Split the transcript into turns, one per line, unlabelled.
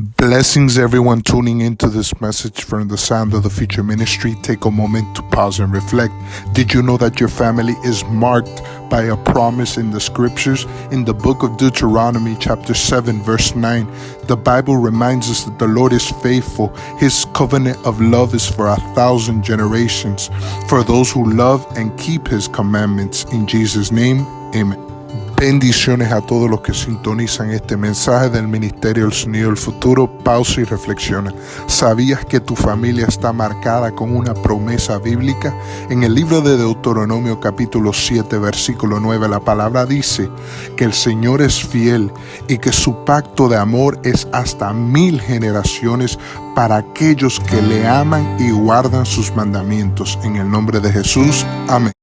Blessings, everyone tuning into this message from the Sound of the Future Ministry. Take a moment to pause and reflect. Did you know that your family is marked by a promise in the scriptures? In the book of Deuteronomy, chapter 7, verse 9, the Bible reminds us that the Lord is faithful. His covenant of love is for 1,000 generations, for those who love and keep His commandments. In Jesus' name, amen. Bendiciones a todos los que sintonizan este mensaje del Ministerio del Sonido del Futuro. Pausa y reflexiona. ¿Sabías que tu familia está marcada con una promesa bíblica? En el libro de Deuteronomio capítulo 7 versículo 9 la palabra dice que el Señor es fiel y que su pacto de amor es hasta 1000 generaciones para aquellos que le aman y guardan sus mandamientos. En el nombre de Jesús, amén.